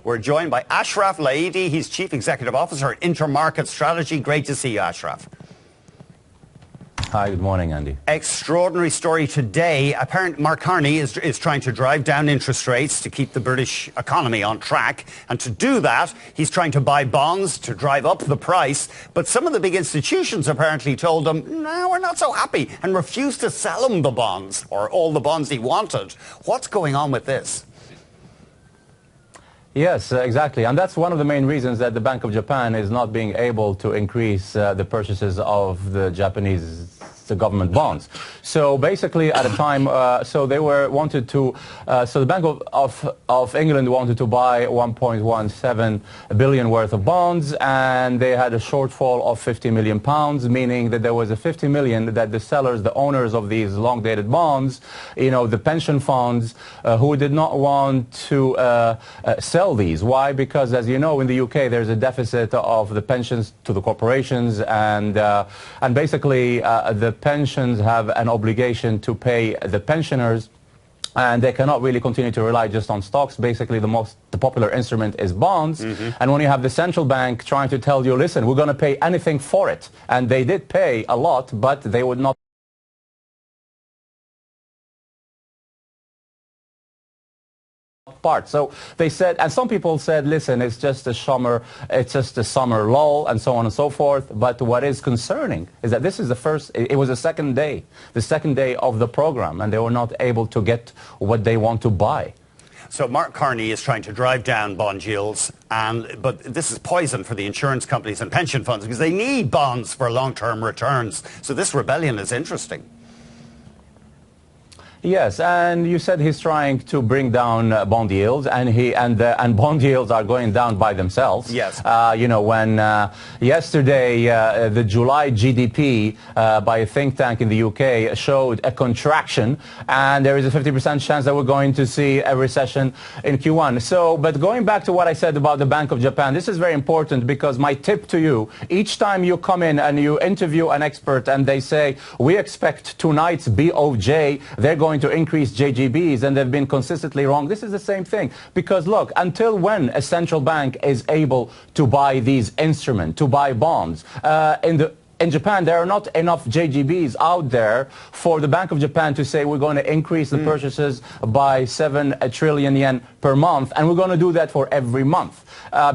We're joined by Ashraf Laidi. He's Chief Executive Officer at Intermarket Strategy. Great to see you, Ashraf. Hi, good morning, Andy. Extraordinary story today. Apparently, Mark Carney is trying to drive down interest rates to keep the British economy on track. And to do that, he's trying to buy bonds to drive up the price. But some of the big institutions apparently told him, no, we're not so happy, and refused to sell him the bonds, or all the bonds he wanted. What's going on with this? Yes, exactly. And that's one of the main reasons that the Bank of Japan is not being able to increase the purchases of the Japanese government bonds. So basically at a time, so the Bank of England wanted to buy 1.17 billion worth of bonds, and they had a shortfall of 50 million pounds, meaning that there was a 50 million that the sellers, the owners of these long-dated bonds, the pension funds, who did not want to sell these. Why? Because, as you know, in the UK there's a deficit of the pensions to the corporations, and basically the pensions have an obligation to pay the pensioners, and they cannot really continue to rely just on stocks. Basically, the popular instrument is bonds. And when you have the central bank trying to tell you, listen, we're going to pay anything for it, and they did pay a lot, but they would not part. So they said, and some people said, listen, it's just a summer lull, and so on and so forth. But what is concerning is that this is it was the second day of the program, and they were not able to get what they want to buy. So Mark Carney is trying to drive down bond yields, but this is poison for the insurance companies and pension funds because they need bonds for long-term returns. So this rebellion is interesting. Yes, and you said he's trying to bring down bond yields, and bond yields are going down by themselves. Yes. When yesterday the July GDP by a think tank in the UK showed a contraction, and there is a 50% chance that we're going to see a recession in Q1. So, but going back to what I said about the Bank of Japan, this is very important, because my tip to you, each time you come in and you interview an expert and they say, we expect tonight's BOJ, they're going to increase JGBs, and they've been consistently wrong. This is the same thing, because look, until when a central bank is able to buy these instruments, to buy bonds, in Japan, there are not enough JGBs out there for the Bank of Japan to say we're going to increase the purchases by 7 trillion yen per month, and we're going to do that for every month.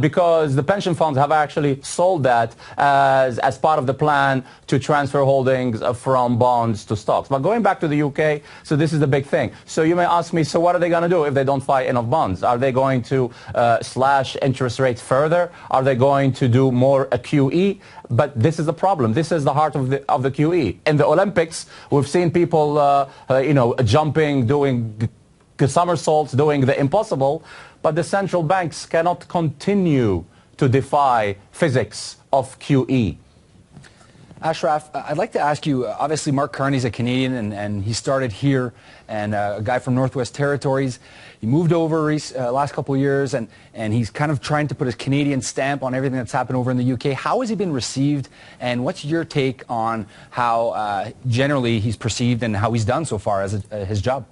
Because the pension funds have actually sold that as part of the plan to transfer holdings from bonds to stocks. But going back to the UK, so this is the big thing. So you may ask me, so what are they going to do if they don't buy enough bonds? Are they going to slash interest rates further? Are they going to do more QE? But this is the problem. This is the heart of the QE. In the Olympics, we've seen people, jumping, doing somersaults, doing the impossible. But the central banks cannot continue to defy physics of QE. Ashraf, I'd like to ask you, obviously Mark Carney's a Canadian, and he started here, and a guy from Northwest Territories. He moved over last couple of years, and he's kind of trying to put his Canadian stamp on everything that's happened over in the UK. How has he been received, and what's your take on how generally he's perceived and how he's done so far as his job?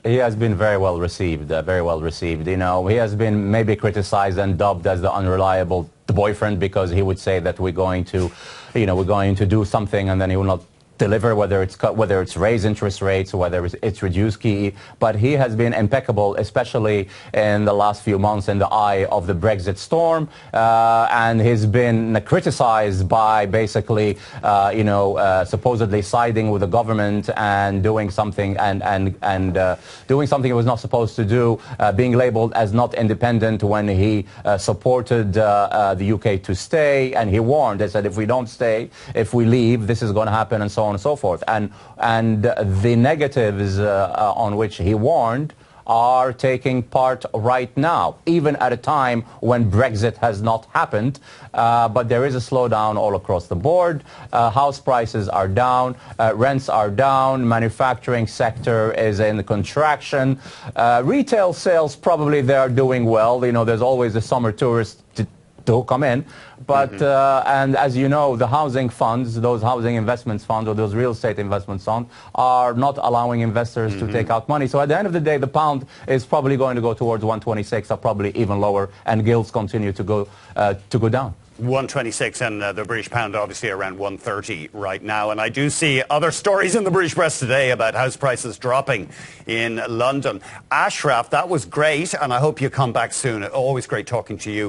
He has been very well received, very well received. He has been maybe criticized and dubbed as the unreliable boyfriend, because he would say that we're going to do something, and then he will not deliver, whether it's raise interest rates or whether it's reduce QE. But he has been impeccable, especially in the last few months in the eye of the Brexit storm, and he's been criticized by basically supposedly siding with the government and doing something doing something he was not supposed to do, being labeled as not independent when he supported the UK to stay, and he warned. They said, if we don't stay, if we leave, this is going to happen, and so on and so forth. And the negatives on which he warned are taking part right now, even at a time when Brexit has not happened. But there is a slowdown all across the board. House prices are down, rents are down, manufacturing sector is in contraction. Retail sales, probably they are doing well. There's always a summer tourist to come in. But, and as you know, the housing funds, those housing investments funds or those real estate investment funds are not allowing investors to take out money. So at the end of the day, the pound is probably going to go towards 126 or probably even lower, and gilts continue to go down. 126 and the British pound obviously around 130 right now. And I do see other stories in the British press today about house prices dropping in London. Ashraf, that was great, and I hope you come back soon. Always great talking to you.